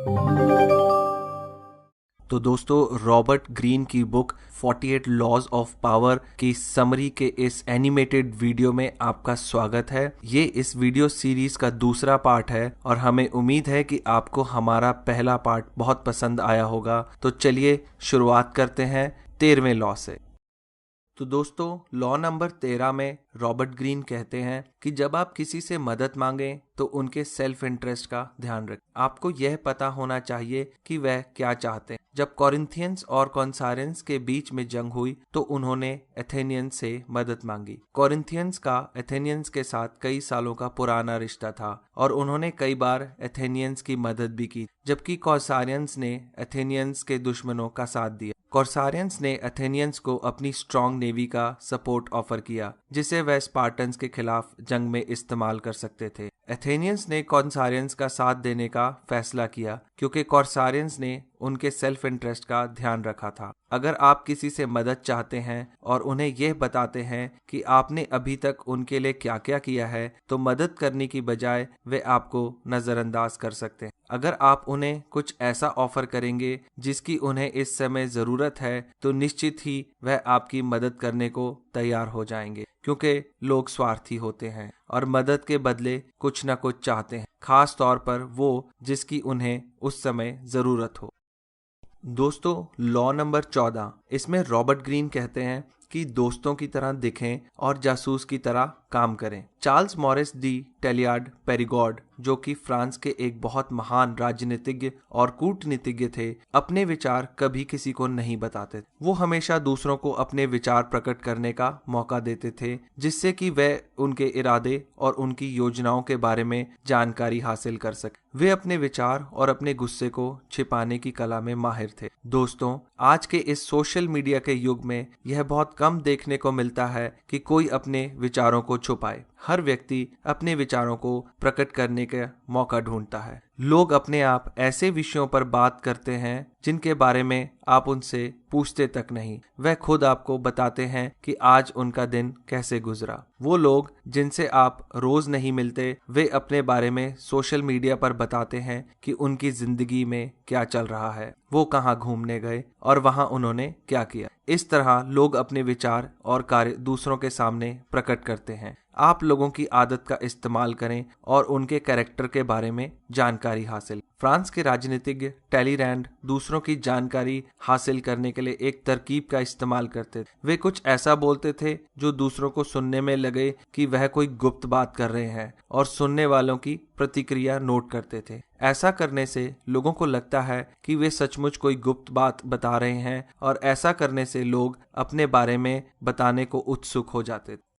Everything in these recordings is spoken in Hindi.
तो दोस्तों, रॉबर्ट ग्रीन की बुक 48 लॉज ऑफ पावर की समरी के इस एनिमेटेड वीडियो में आपका स्वागत है। ये इस वीडियो सीरीज का दूसरा पार्ट है और हमें उम्मीद है कि आपको हमारा पहला पार्ट बहुत पसंद आया होगा। तो चलिए शुरुआत करते हैं 13वें लॉ से। तो दोस्तों, लॉ नंबर 13 में रॉबर्ट ग्रीन कहते हैं कि जब आप किसी से मदद मांगें तो उनके सेल्फ इंटरेस्ट का ध्यान रखें। आपको यह पता होना चाहिए कि वह क्या चाहते हैं। जब कॉरिंथियंस और कॉन्सारियंस के बीच में जंग हुई तो उन्होंने एथेनियंस से मदद मांगी। कॉरिंथियंस का एथेनियंस के साथ कई सालों का पुराना रिश्ता था और उन्होंने कई बार एथेनियंस की मदद भी की, जबकि कॉर्सारियंस ने एथेनियंस के दुश्मनों का साथ दिया। कॉर्सारियंस ने एथेनियंस को अपनी स्ट्रॉन्ग नेवी का सपोर्ट ऑफर किया, जिसे वह स्पार्टन्स के खिलाफ जंग में इस्तेमाल कर सकते थे। एथेनियंस ने कॉर्सारियंस का साथ देने का फैसला किया क्योंकि कॉर्सारियंस ने उनके सेल्फ इंटरेस्ट का ध्यान रखा था। अगर आप किसी से मदद चाहते हैं और उन्हें यह बताते हैं कि आपने अभी तक उनके लिए क्या क्या किया है, तो मदद करने की बजाय वे आपको नजरअंदाज कर सकते हैं। अगर आप उन्हें कुछ ऐसा ऑफर करेंगे जिसकी उन्हें इस समय जरूरत है, तो निश्चित ही वह आपकी मदद करने को तैयार हो जाएंगे, क्योंकि लोग स्वार्थी होते हैं और मदद के बदले कुछ न कुछ चाहते हैं, खास तौर पर वो जिसकी उन्हें उस समय जरूरत हो। दोस्तों, लॉ नंबर 14, इसमें रॉबर्ट ग्रीन कहते हैं कि दोस्तों की तरह दिखें और जासूस की तरह काम करें। चार्ल्स मॉरिस डी टेलियार्ड पेरिगॉड, जो कि फ्रांस के एक बहुत महान राजनीतिज्ञ और कूटनीतिज्ञ थे, अपने विचार कभी किसी को नहीं बताते। वो हमेशा दूसरों को अपने विचार प्रकट करने का मौका देते थे, जिससे कि वे उनके इरादे और उनकी योजनाओं के बारे में जानकारी हासिल कर सके। वे अपने विचार और अपने गुस्से को छिपाने की कला में माहिर थे। दोस्तों, आज के इस सोशल मीडिया के युग में यह बहुत कम देखने को मिलता है कि कोई अपने विचारों को छुपाए। हर व्यक्ति अपने विचारों को प्रकट करने का मौका ढूंढता है। लोग अपने आप ऐसे विषयों पर बात करते हैं जिनके बारे में आप उनसे पूछते तक नहीं। वह खुद आपको बताते हैं कि आज उनका दिन कैसे गुजरा। वो लोग जिनसे आप रोज नहीं मिलते, वे अपने बारे में सोशल मीडिया पर बताते हैं कि उनकी जिंदगी में क्या चल रहा है, वो कहाँ घूमने गए और वहाँ उन्होंने क्या किया। इस तरह लोग अपने विचार और कार्य दूसरों के सामने प्रकट करते हैं। आप लोगों की आदत का इस्तेमाल करें और उनके कैरेक्टर के बारे में जानकारी हासिल। फ्रांस के राजनीतिज्ञ टैलीरैंड दूसरों की जानकारी हासिल करने के लिए एक तरकीब का इस्तेमाल करते थे। वे कुछ ऐसा बोलते थे जो दूसरों को सुनने में लगे कि वह कोई गुप्त बात कर रहे हैं, और सुनने वालों की प्रतिक्रिया नोट करते थे। ऐसा करने से लोगों को लगता है कि वे सचमुच कोई गुप्त बात बता रहे हैं, और ऐसा करने से लोग अपने बारे में बताने को उत्सुक हो जाते थे।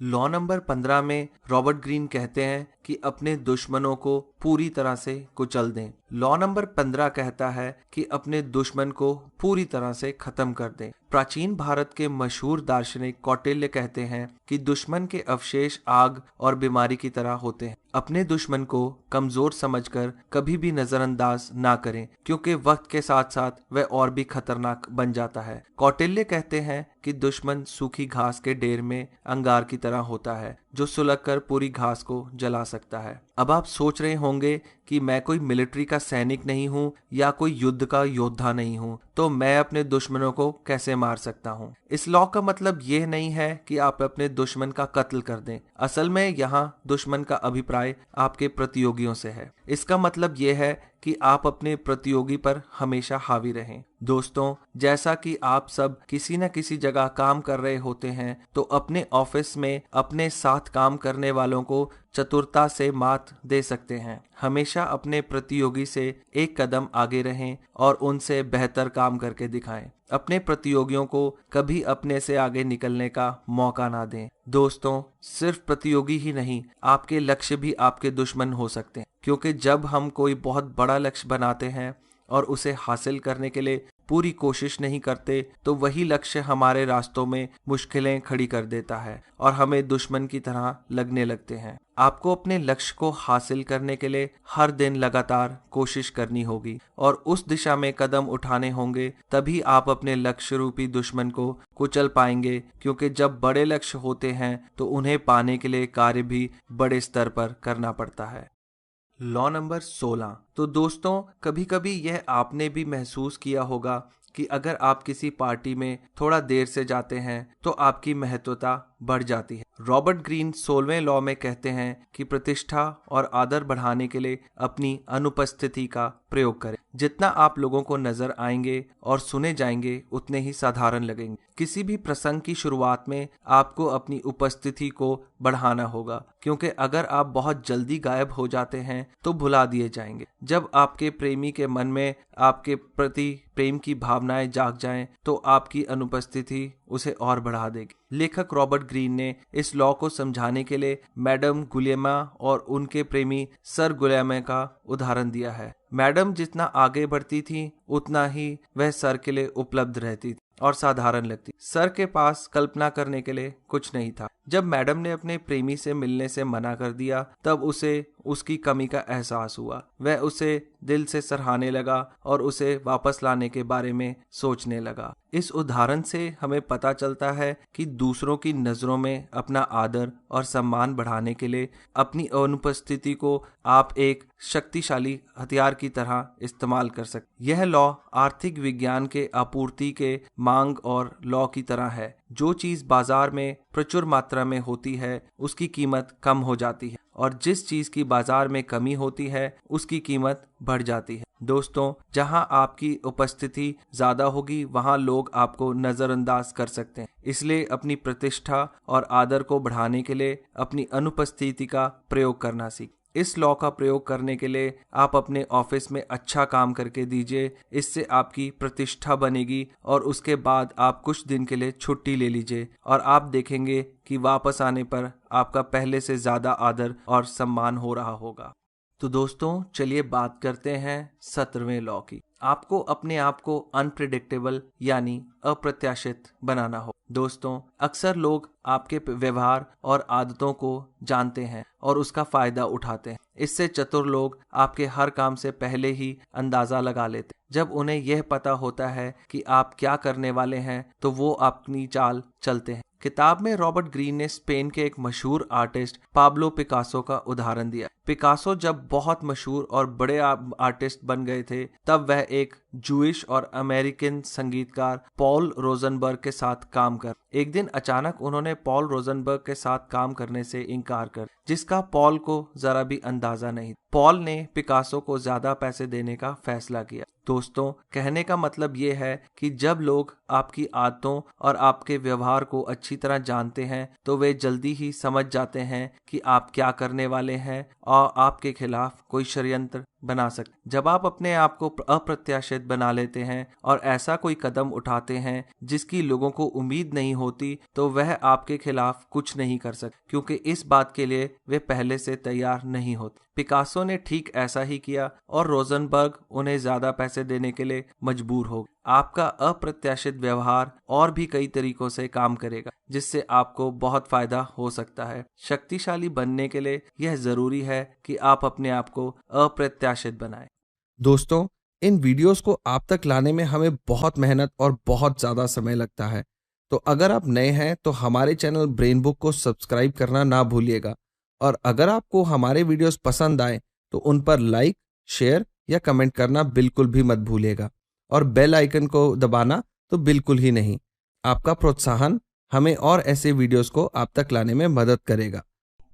लॉ नंबर 15 में रॉबर्ट ग्रीन कहते हैं कि अपने दुश्मनों को पूरी तरह से कुचल दें। लॉ नंबर 15 कहता है कि अपने दुश्मन को पूरी तरह से खत्म कर दें। प्राचीन भारत के मशहूर दार्शनिक कौटिल्य कहते हैं कि दुश्मन के अवशेष आग और बीमारी की तरह होते हैं। अपने दुश्मन को कमजोर समझकर कभी भी नजरअंदाज ना करें, क्योंकि वक्त के साथ साथ वह और भी खतरनाक बन जाता है। कौटिल्य कहते हैं कि दुश्मन सूखी घास के ढेर में अंगार की तरह होता है, जो सुलग कर पूरी घास को जला सकता है। अब आप सोच रहे होंगे कि मैं कोई मिलिट्री का सैनिक नहीं हूँ या कोई युद्ध का योद्धा नहीं हूँ, तो मैं अपने दुश्मनों को कैसे मार सकता हूँ। इस लॉ का मतलब यह नहीं है कि आप अपने दुश्मन का कत्ल कर दें। असल में यहाँ दुश्मन का अभिप्राय आपके प्रतियोगियों से है। इसका मतलब यह है कि आप अपने प्रतियोगी पर हमेशा हावी रहें। दोस्तों, जैसा कि आप सब किसी न किसी जगह काम कर रहे होते हैं, तो अपने ऑफिस में अपने साथ काम करने वालों को चतुरता से मात दे सकते हैं। हमेशा अपने प्रतियोगी से एक कदम आगे रहें और उनसे बेहतर काम करके दिखाएं। अपने प्रतियोगियों को कभी अपने से आगे निकलने का मौका ना दें। दोस्तों, सिर्फ प्रतियोगी ही नहीं, आपके लक्ष्य भी आपके दुश्मन हो सकते हैं, क्योंकि जब हम कोई बहुत बड़ा लक्ष्य बनाते हैं और उसे हासिल करने के लिए पूरी कोशिश नहीं करते, तो वही लक्ष्य हमारे रास्तों में मुश्किलें खड़ी कर देता है और हमें दुश्मन की तरह लगने लगते हैं। आपको अपने लक्ष्य को हासिल करने के लिए हर दिन लगातार कोशिश करनी होगी और उस दिशा में कदम उठाने होंगे, तभी आप अपने लक्ष्य रूपी दुश्मन को कुचल पाएंगे, क्योंकि जब बड़े लक्ष्य होते हैं तो उन्हें पाने के लिए कार्य भी बड़े स्तर पर करना पड़ता है। Law number 16। तो दोस्तों, कभी कभी यह आपने भी महसूस किया होगा कि अगर आप किसी पार्टी में थोड़ा देर से जाते हैं तो आपकी महत्वता बढ़ जाती है। रॉबर्ट ग्रीन 16वें लॉ में कहते हैं कि प्रतिष्ठा और आदर बढ़ाने के लिए अपनी अनुपस्थिति का प्रयोग करें। जितना आप लोगों को नजर आएंगे और सुने जाएंगे उतने ही साधारण लगेंगे। किसी भी प्रसंग की शुरुआत में आपको अपनी उपस्थिति को बढ़ाना होगा, क्योंकि अगर आप बहुत जल्दी गायब हो जाते हैं तो भुला दिए जाएंगे। जब आपके प्रेमी के मन में आपके प्रति प्रेम की भावनाएं जाग जाएं तो आपकी अनुपस्थिति उसे और बढ़ा देगी। लेखक रॉबर्ट ग्रीन ने इस लॉ को समझाने के लिए मैडम गुलियमा और उनके प्रेमी सर गुलियमा का उदाहरण दिया है। मैडम जितना आगे बढ़ती थी उतना ही वह सर के लिए उपलब्ध रहती थी और साधारण लगती। सर के पास कल्पना करने के लिए कुछ नहीं था। जब मैडम ने अपने प्रेमी से मिलने से मना कर दिया तब उसे उसकी कमी का एहसास हुआ। वह उसे दिल से सराहने लगा और उसे वापस लाने के बारे में सोचने लगा। इस उदाहरण से हमें पता चलता है कि दूसरों की नजरों में अपना आदर और सम्मान बढ़ाने के लिए अपनी अनुपस्थिति को आप एक शक्तिशाली हथियार की तरह इस्तेमाल कर सकते। यह लॉ आर्थिक विज्ञान के आपूर्ति के मांग और लॉ की तरह है। जो चीज बाजार में प्रचुर मात्रा में होती है उसकी कीमत कम हो जाती है और जिस चीज की बाजार में कमी होती है उसकी कीमत बढ़ जाती है। दोस्तों, जहां आपकी उपस्थिति ज्यादा होगी वहां लोग आपको नजरअंदाज कर सकते हैं। इसलिए अपनी प्रतिष्ठा और आदर को बढ़ाने के लिए अपनी अनुपस्थिति का प्रयोग करना सीखें। इस लॉ का प्रयोग करने के लिए आप अपने ऑफिस में अच्छा काम करके दीजिए। इससे आपकी प्रतिष्ठा बनेगी और उसके बाद आप कुछ दिन के लिए छुट्टी ले लीजिए और आप देखेंगे कि वापस आने पर आपका पहले से ज्यादा आदर और सम्मान हो रहा होगा। तो दोस्तों, चलिए बात करते हैं 17वें लॉ की। आपको अपने आप को अनप्रिडिक्टेबल यानी अप्रत्याशित बनाना हो। दोस्तों, अक्सर लोग आपके व्यवहार और आदतों को जानते हैं और उसका फायदा उठाते हैं। इससे चतुर लोग आपके हर काम से पहले ही अंदाजा लगा लेते हैं। जब उन्हें यह पता होता है कि आप क्या करने वाले हैं तो वो अपनी चाल चलते हैं। किताब में रॉबर्ट ग्रीन ने स्पेन के एक मशहूर आर्टिस्ट पाब्लो पिकासो का उदाहरण दिया। पिकासो जब बहुत मशहूर और बड़े आर्टिस्ट बन गए थे तब वह एक जूइश और अमेरिकन संगीतकार पॉल रोजनबर्ग के साथ काम कर। एक दिन अचानक उन्होंने पॉल रोजनबर्ग के साथ काम करने से इनकार कर, जिसका पॉल को जरा भी अंदाजा नहीं। पॉल ने पिकासो को ज्यादा पैसे देने का फैसला किया। दोस्तों, कहने का मतलब ये है कि जब लोग आपकी आदतों और आपके व्यवहार को अच्छी तरह जानते हैं तो वे जल्दी ही समझ जाते हैं कि आप क्या करने वाले हैं और आपके खिलाफ कोई षड्यंत्र बना सकते। जब आप अपने आप को अप्रत्याशित बना लेते हैं और ऐसा कोई कदम उठाते हैं जिसकी लोगों को उम्मीद नहीं होती तो वह आपके खिलाफ कुछ नहीं कर सकते, क्योंकि इस बात के लिए वे पहले से तैयार नहीं होते। पिकासो ने ठीक ऐसा ही किया और रोजनबर्ग उन्हें ज्यादा पैसे देने के लिए मजबूर हो गए। आपका अप्रत्याशित व्यवहार और भी कई तरीकों से काम करेगा जिससे आपको बहुत फायदा हो सकता है। शक्तिशाली बनने के लिए यह जरूरी है कि आप अपने आप को अप्रत्याशित बनाएं। दोस्तों, इन वीडियोस को आप तक लाने में हमें बहुत मेहनत और बहुत ज्यादा समय लगता है। तो अगर आप नए हैं तो हमारे चैनल ब्रेन बुक को सब्सक्राइब करना ना भूलिएगा और अगर आपको हमारे वीडियोस पसंद आए तो उन पर लाइक, शेयर या कमेंट करना बिल्कुल भी मत भूलिएगा और बेल आइकन को दबाना तो बिल्कुल ही नहीं। आपका प्रोत्साहन हमें और ऐसे वीडियोस को आप तक लाने में मदद करेगा।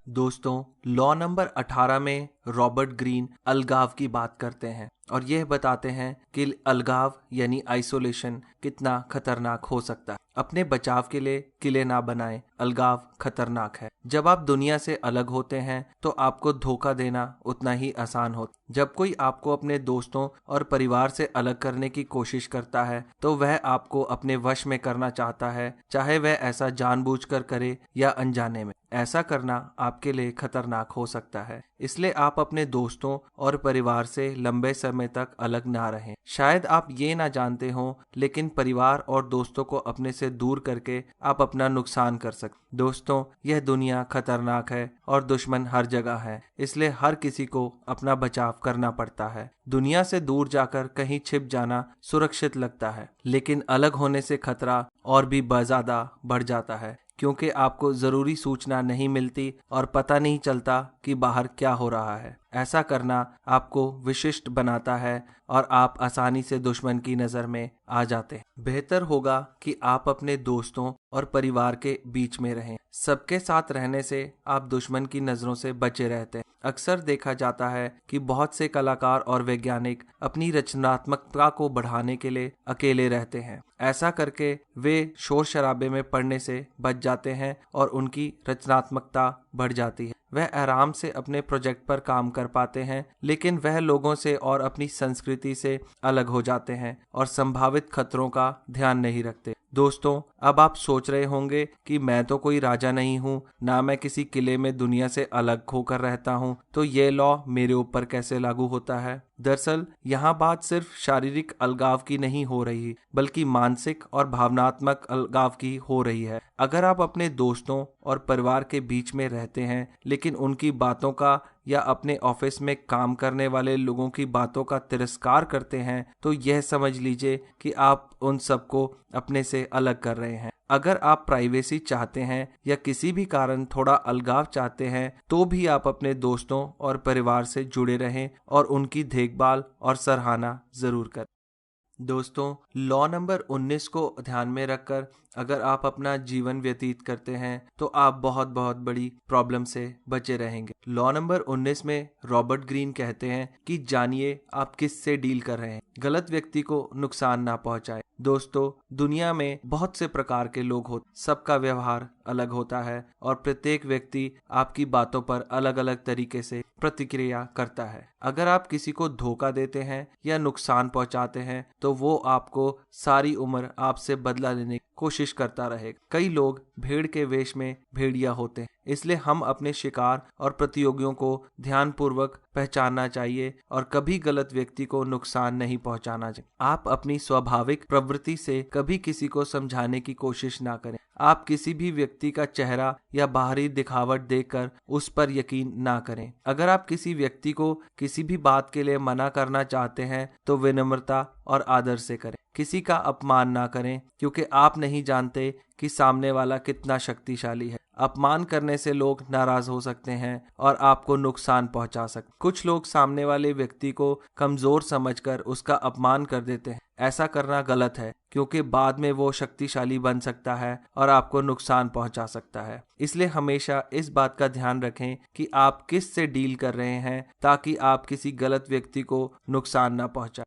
दोस्तों, लॉ नंबर 18 में रॉबर्ट ग्रीन अलगाव की बात करते हैं और यह बताते हैं कि अलगाव यानी आइसोलेशन कितना खतरनाक हो सकता है। अपने बचाव के लिए किले ना बनाएं, अलगाव खतरनाक है। जब आप दुनिया से अलग होते हैं तो आपको धोखा देना उतना ही आसान होता है। जब कोई आपको अपने दोस्तों और परिवार से अलग करने की कोशिश करता है तो वह आपको अपने वश में करना चाहता है, चाहे वह ऐसा जानबूझकर करे या अनजाने में। ऐसा करना आपके लिए खतरनाक हो सकता है, इसलिए आप अपने दोस्तों और परिवार से लंबे समय तक अलग ना रहें। शायद आप ये ना जानते हो, लेकिन परिवार और दोस्तों को अपने से दूर करके आप अपना नुकसान कर सकते। दोस्तों, यह दुनिया खतरनाक है और दुश्मन हर जगह है, इसलिए हर किसी को अपना बचाव करना पड़ता है। दुनिया से दूर जाकर कहीं छिप जाना सुरक्षित लगता है, लेकिन अलग होने से खतरा और भी ज्यादा बढ़ जाता है, क्योंकि आपको ज़रूरी सूचना नहीं मिलती और पता नहीं चलता कि बाहर क्या हो रहा है। ऐसा करना आपको विशिष्ट बनाता है और आप आसानी से दुश्मन की नज़र में आ जाते हैं। बेहतर होगा कि आप अपने दोस्तों और परिवार के बीच में रहें। सबके साथ रहने से आप दुश्मन की नज़रों से बचे रहते हैं। अक्सर देखा जाता है कि बहुत से कलाकार और वैज्ञानिक अपनी रचनात्मकता को बढ़ाने के लिए अकेले रहते हैं। ऐसा करके वे शोर शराबे में पड़ने से बच जाते हैं और उनकी रचनात्मकता बढ़ जाती है। वह आराम से अपने प्रोजेक्ट पर काम कर पाते हैं, लेकिन वह लोगों से और अपनी संस्कृति से अलग हो जाते हैं और संभावित खतरों का ध्यान नहीं रखते। दोस्तों, अब आप सोच रहे होंगे कि मैं तो कोई राजा नहीं हूँ, ना मैं किसी किले में दुनिया से अलग होकर रहता हूँ, तो ये लॉ मेरे ऊपर कैसे लागू होता है। दरअसल यहाँ बात सिर्फ शारीरिक अलगाव की नहीं हो रही, बल्कि मानसिक और भावनात्मक अलगाव की हो रही है। अगर आप अपने दोस्तों और परिवार के बीच में रहते हैं, लेकिन उनकी बातों का या अपने ऑफिस में काम करने वाले लोगों की बातों का तिरस्कार करते हैं, तो यह समझ लीजिए कि आप उन सबको अपने से अलग कर रहे हैं। अगर आप प्राइवेसी चाहते हैं या किसी भी कारण थोड़ा अलगाव चाहते हैं, तो भी आप अपने दोस्तों और परिवार से जुड़े रहें और उनकी देखभाल और सराहना जरूर करें। दोस्तों, लॉ नंबर 19 को ध्यान में रखकर अगर आप अपना जीवन व्यतीत करते हैं तो आप बहुत बहुत बड़ी प्रॉब्लम से बचे रहेंगे। लॉ नंबर 19 में रॉबर्ट ग्रीन कहते हैं कि जानिए आप किस से डील कर रहे हैं, गलत व्यक्ति को नुकसान ना पहुंचाए। दोस्तों, दुनिया में बहुत से प्रकार के लोग होते, सबका व्यवहार अलग होता है और प्रत्येक व्यक्ति आपकी बातों पर अलग अलग तरीके से प्रतिक्रिया करता है। अगर आप किसी को धोखा देते हैं या नुकसान पहुंचाते हैं, तो वो आपको सारी उम्र आपसे बदला लेने की कोशिश करता रहेगा। कई लोग भेड़ के वेश में भेड़िया होते हैं, इसलिए हम अपने शिकार और प्रतियोगियों को ध्यानपूर्वक पहचानना चाहिए और कभी गलत व्यक्ति को नुकसान नहीं पहुंचाना चाहिए। आप अपनी स्वाभाविक प्रवृत्ति से कभी किसी को समझाने की कोशिश ना करें। आप किसी भी व्यक्ति का चेहरा या बाहरी दिखावट देखकर उस पर यकीन ना करें। अगर आप किसी व्यक्ति को किसी भी बात के लिए मना करना चाहते हैं, तो विनम्रता और आदर से करें। किसी का अपमान ना करें, क्योंकि आप नहीं जानते कि सामने वाला कितना शक्तिशाली है। अपमान करने से लोग नाराज हो सकते हैं और आपको नुकसान पहुंचा सकते। कुछ लोग सामने वाले व्यक्ति को कमजोर समझकर उसका अपमान कर देते हैं। ऐसा करना गलत है, क्योंकि बाद में वो शक्तिशाली बन सकता है और आपको नुकसान पहुंचा सकता है। इसलिए हमेशा इस बात का ध्यान रखें कि आप किस से डील कर रहे हैं, ताकि आप किसी गलत व्यक्ति को नुकसान ना पहुंचाएं।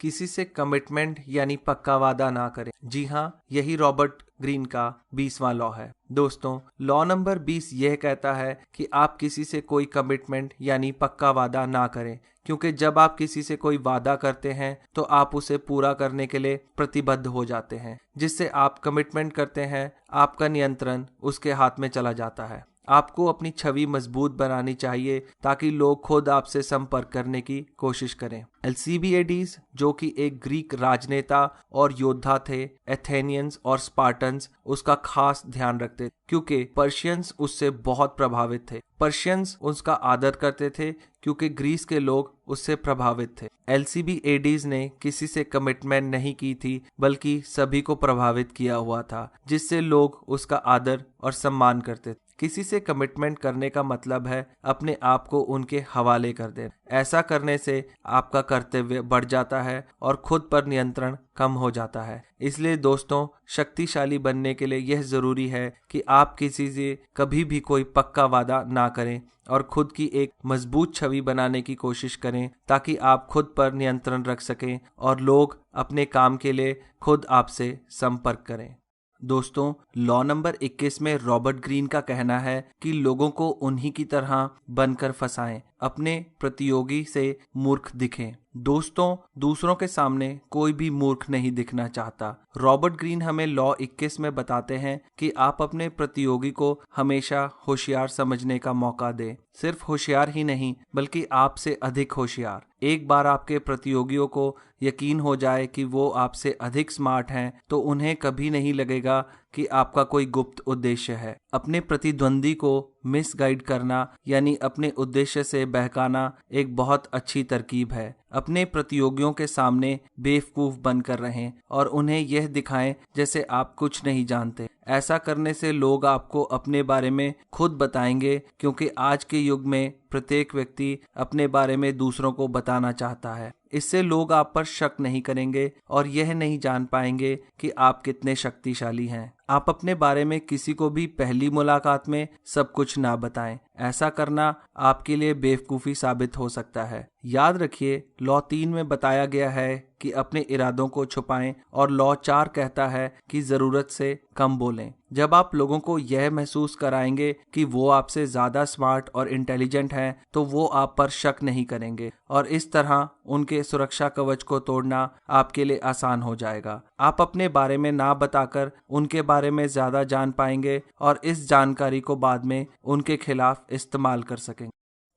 किसी से कमिटमेंट यानी पक्का वादा ना करें। जी हाँ, यही रॉबर्ट ग्रीन का 20वां लॉ है। दोस्तों, लॉ नंबर 20 यह कहता है कि आप किसी से कोई कमिटमेंट यानी पक्का वादा ना करें, क्योंकि जब आप किसी से कोई वादा करते हैं तो आप उसे पूरा करने के लिए प्रतिबद्ध हो जाते हैं। जिससे आप कमिटमेंट करते हैं, आपका नियंत्रण उसके हाथ में चला जाता है। आपको अपनी छवि मजबूत बनानी चाहिए ताकि लोग खुद आपसे संपर्क करने की कोशिश करें। अल्सिबिएडीज, जो कि एक ग्रीक राजनेता और योद्धा थे, एथेनियंस और स्पार्टन्स उसका खास ध्यान रखते, क्योंकि पर्शियंस उससे बहुत प्रभावित थे। पर्शियंस उसका आदर करते थे क्योंकि ग्रीस के लोग उससे प्रभावित थे। अल्सिबिएडीज ने किसी से कमिटमेंट नहीं की थी, बल्कि सभी को प्रभावित किया हुआ था, जिससे लोग उसका आदर और सम्मान करते थे। किसी से कमिटमेंट करने का मतलब है अपने आप को उनके हवाले कर देना। ऐसा करने से आपका कर्तव्य बढ़ जाता है और खुद पर नियंत्रण कम हो जाता है। इसलिए दोस्तों, शक्तिशाली बनने के लिए यह जरूरी है कि आप किसी से कभी भी कोई पक्का वादा ना करें और खुद की एक मजबूत छवि बनाने की कोशिश करें, ताकि आप खुद पर नियंत्रण रख सकें और लोग अपने काम के लिए खुद आपसे संपर्क करें। दोस्तों, लॉ नंबर 21 में रॉबर्ट ग्रीन का कहना है कि लोगों को उन्हीं की तरह बनकर फंसाएं, अपने प्रतियोगी से मूर्ख दिखें। दोस्तों, दूसरों के सामने कोई भी मूर्ख नहीं दिखना चाहता। रॉबर्ट ग्रीन हमें लॉ 21 में बताते हैं कि आप अपने प्रतियोगी को हमेशा होशियार समझने का मौका दें। सिर्फ होशियार ही नहीं, बल्कि आपसे अधिक होशियार। एक बार आपके प्रतियोगियों को यकीन हो जाए कि वो आपसे अधिक स्मार्ट हैं, तो उन्हें कभी नहीं लगेगा कि आपका कोई गुप्त उद्देश्य है। अपने प्रतिद्वंदी को मिसगाइड करना यानी अपने उद्देश्य से बहकाना एक बहुत अच्छी तरकीब है। अपने प्रतियोगियों के सामने बेवकूफ बनकर रहें और उन्हें यह दिखाएं जैसे आप कुछ नहीं जानते। ऐसा करने से लोग आपको अपने बारे में खुद बताएंगे, क्योंकि आज के युग में प्रत्येक व्यक्ति अपने बारे में दूसरों को बताना चाहता है। इससे लोग आप पर शक नहीं करेंगे और यह नहीं जान पाएंगे कि आप कितने शक्तिशाली हैं। आप अपने बारे में किसी को भी पहली मुलाकात में सब कुछ ना बताएं। ऐसा करना आपके लिए बेवकूफ़ी साबित हो सकता है। याद रखिए, लॉ 3 में बताया गया है कि अपने इरादों को छुपाएं और लॉ 4 कहता है कि ज़रूरत से कम बोलें। जब आप लोगों को यह महसूस कराएंगे कि वो आपसे ज़्यादा स्मार्ट और इंटेलिजेंट हैं, तो वो आप पर शक नहीं करेंगे और इस तरह उनके सुरक्षा कवच को तोड़ना आपके लिए आसान हो जाएगा। आप अपने बारे में ना बताकर उनके बारे में ज़्यादा जान पाएंगे और इस जानकारी को बाद में उनके खिलाफ इस्तेमाल कर सकेंगे।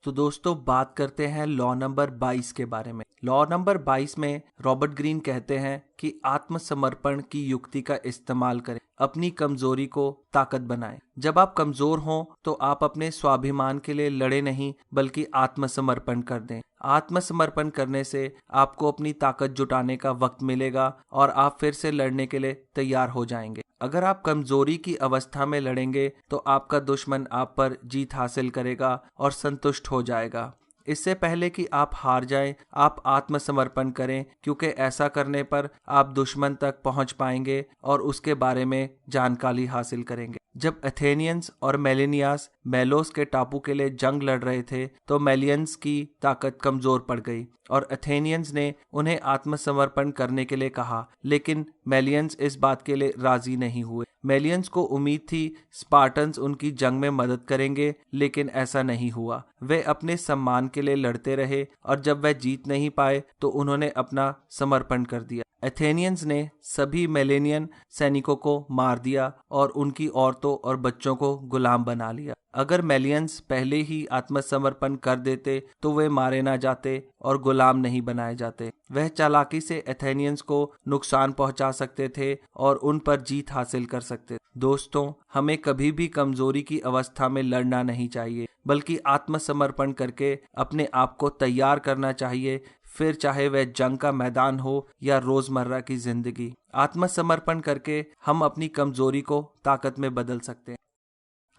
तो दोस्तों, बात करते हैं लॉ नंबर 22 के बारे में। लॉ नंबर 22 में रॉबर्ट ग्रीन कहते हैं कि आत्मसमर्पण की युक्ति का इस्तेमाल करें, अपनी कमजोरी को ताकत बनाएं। जब आप कमजोर हों तो आप अपने स्वाभिमान के लिए लड़े नहीं, बल्कि आत्मसमर्पण कर दें। आत्मसमर्पण करने से आपको अपनी ताकत जुटाने का वक्त मिलेगा और आप फिर से लड़ने के लिए तैयार हो जाएंगे। अगर आप कमजोरी की अवस्था में लड़ेंगे तो आपका दुश्मन आप पर जीत हासिल करेगा और संतुष्ट हो जाएगा। इससे पहले कि आप हार जाएं, आप आत्मसमर्पण करें, क्योंकि ऐसा करने पर आप दुश्मन तक पहुंच पाएंगे और उसके बारे में जानकारी हासिल करेंगे। जब एथेनियंस और मेलिनियास मेलोस के टापू के लिए जंग लड़ रहे थे, तो मेलियंस की ताकत कमजोर पड़ गई और एथेनियंस ने उन्हें आत्मसमर्पण करने के लिए कहा, लेकिन मेलियंस इस बात के लिए राजी नहीं हुए। मेलियंस को उम्मीद थी स्पार्टन्स उनकी जंग में मदद करेंगे, लेकिन ऐसा नहीं हुआ। वे अपने सम्मान के लिए लड़ते रहे और जब वे जीत नहीं पाए तो उन्होंने अपना समर्पण कर दिया। एथेनियंस ने सभी मेलेनियन सैनिकों को मार दिया और उनकी औरतों और बच्चों को गुलाम बना लिया। अगर मेलियंस पहले ही आत्मसमर्पण कर देते तो वे मारे ना जाते और गुलाम नहीं बनाए जाते। वह चालाकी से एथेनियंस को नुकसान पहुंचा सकते थे और उन पर जीत हासिल कर सकते। दोस्तों, हमें कभी भी कमजोरी की अवस्था में लड़ना नहीं चाहिए, बल्कि आत्मसमर्पण करके अपने आप को तैयार करना चाहिए, फिर चाहे वह जंग का मैदान हो या रोजमर्रा की जिंदगी। आत्मसमर्पण करके हम अपनी कमजोरी को ताकत में बदल सकते हैं।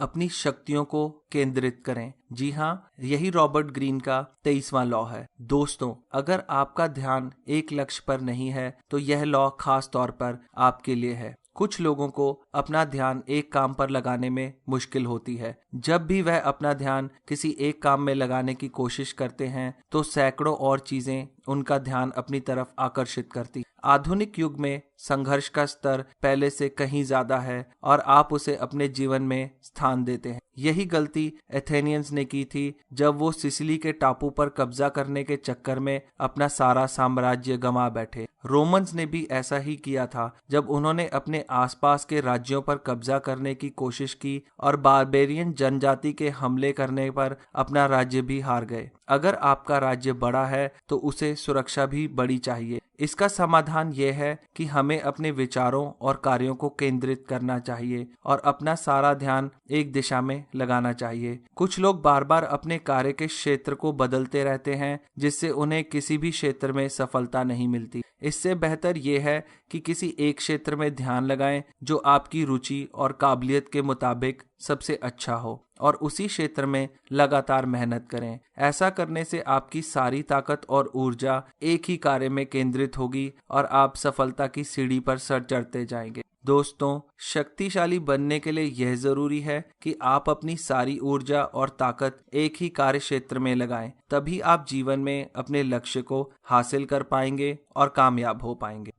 अपनी शक्तियों को केंद्रित करें। जी हाँ, यही रॉबर्ट ग्रीन का 23वां लॉ है। दोस्तों, अगर आपका ध्यान एक लक्ष्य पर नहीं है तो यह लॉ खास तौर पर आपके लिए है। कुछ लोगों को अपना ध्यान एक काम पर लगाने में मुश्किल होती है। जब भी वह अपना ध्यान किसी एक काम में लगाने की कोशिश करते हैं तो सैकड़ों और चीजें उनका ध्यान अपनी तरफ आकर्षित करती। आधुनिक युग में संघर्ष का स्तर पहले से कहीं ज्यादा है और आप उसे अपने जीवन में स्थान देते हैं। यही गलती एथेनियंस ने की थी जब वो सिसिली के टापू पर कब्जा करने के चक्कर में अपना सारा साम्राज्य गंवा बैठे। रोमन्स ने भी ऐसा ही किया था जब उन्होंने अपने आसपास के राज्यों पर कब्जा करने की कोशिश की और बारबेरियन जनजाति के हमले करने पर अपना राज्य भी हार गए। अगर आपका राज्य बड़ा है तो उसे सुरक्षा भी बड़ी चाहिए। इसका समाधान यह है कि हमें अपने विचारों और कार्यों को केंद्रित करना चाहिए और अपना सारा ध्यान एक दिशा में लगाना चाहिए। कुछ लोग बार बार अपने कार्य के क्षेत्र को बदलते रहते हैं, जिससे उन्हें किसी भी क्षेत्र में सफलता नहीं मिलती। इससे बेहतर यह है कि किसी एक क्षेत्र में ध्यान लगाएं जो आपकी रुचि और काबिलियत के मुताबिक सबसे अच्छा हो और उसी क्षेत्र में लगातार मेहनत करें। ऐसा करने से आपकी सारी ताकत और ऊर्जा एक ही कार्य में केंद्रित होगी और आप सफलता की सीढ़ी पर सर चढ़ते जाएंगे। दोस्तों, शक्तिशाली बनने के लिए यह जरूरी है कि आप अपनी सारी ऊर्जा और ताकत एक ही कार्य क्षेत्र में लगाएं। तभी आप जीवन में अपने लक्ष्य को हासिल कर पाएंगे और कामयाब हो पाएंगे।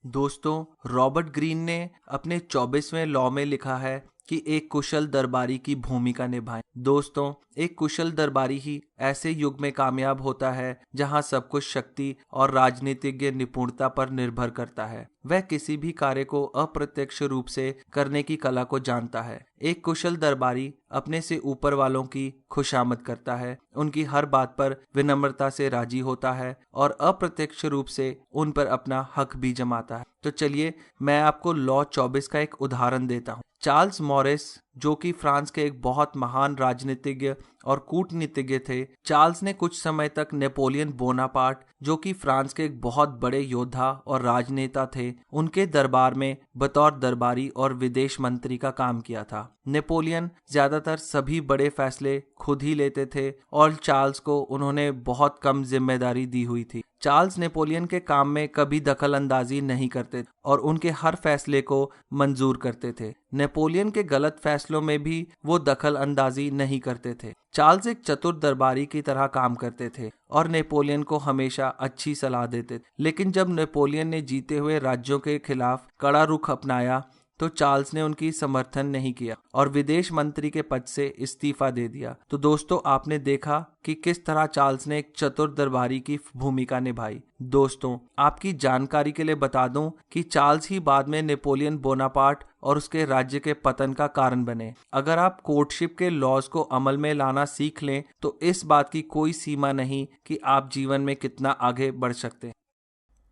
दोस्तों, रॉबर्ट ग्रीन ने अपने 24वें लॉ में लिखा है कि एक कुशल दरबारी की भूमिका निभाएं। दोस्तों, एक कुशल दरबारी ही ऐसे युग में कामयाब होता है जहां सब कुछ शक्ति और राजनीतिज्ञ निपुणता पर निर्भर करता है। वह किसी भी कार्य को अप्रत्यक्ष रूप से करने की कला को जानता है। एक कुशल दरबारी अपने से ऊपर वालों की खुशामद करता है, उनकी हर बात पर विनम्रता से राजी होता है और अप्रत्यक्ष रूप से उन पर अपना हक भी जमाता है। तो चलिए मैं आपको लॉ 24 का एक उदाहरण देता हूँ। चार्ल्स मॉरिस, जो कि फ्रांस के एक बहुत महान राजनीतिज्ञ और कूटनीतिज्ञ थे। चार्ल्स ने कुछ समय तक नेपोलियन बोनापार्ट, जो कि फ्रांस के एक बहुत बड़े योद्धा और राजनेता थे, उनके दरबार में बतौर दरबारी और विदेश मंत्री का काम किया था। नेपोलियन ज्यादातर सभी बड़े फैसले खुद ही लेते थे और चार्ल्स को उन्होंने बहुत कम जिम्मेदारी दी हुई थी। चार्ल्स नेपोलियन के काम में कभी दखल अंदाजी नहीं करते और उनके हर फैसले को मंजूर करते थे। नेपोलियन के गलत फैसलों में भी वो दखल अंदाजी नहीं करते थे। चार्ल्स एक चतुर दरबारी की तरह काम करते थे और नेपोलियन को हमेशा अच्छी सलाह देते थे। लेकिन जब नेपोलियन ने जीते हुए राज्यों के खिलाफ कड़ा रुख अपनाया तो चार्ल्स ने उनकी समर्थन नहीं किया और विदेश मंत्री के पद से इस्तीफा दे दिया। तो दोस्तों, आपने देखा कि किस तरह चार्ल्स ने एक चतुर दरबारी की भूमिका निभाई। दोस्तों, आपकी जानकारी के लिए बता दूं कि चार्ल्स ही बाद में नेपोलियन बोनापार्ट और उसके राज्य के पतन का कारण बने। अगर आप कोर्टशिप के लॉज को अमल में लाना सीख लें तो इस बात की कोई सीमा नहीं कि आप जीवन में कितना आगे बढ़ सकते हैं।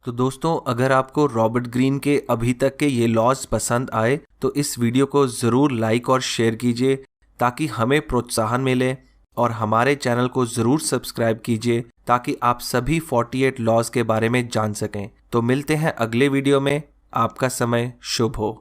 तो दोस्तों, अगर आपको रॉबर्ट ग्रीन के अभी तक के ये लॉज पसंद आए तो इस वीडियो को ज़रूर लाइक और शेयर कीजिए ताकि हमें प्रोत्साहन मिले, और हमारे चैनल को ज़रूर सब्सक्राइब कीजिए ताकि आप सभी 48 लॉज के बारे में जान सकें। तो मिलते हैं अगले वीडियो में। आपका समय शुभ हो।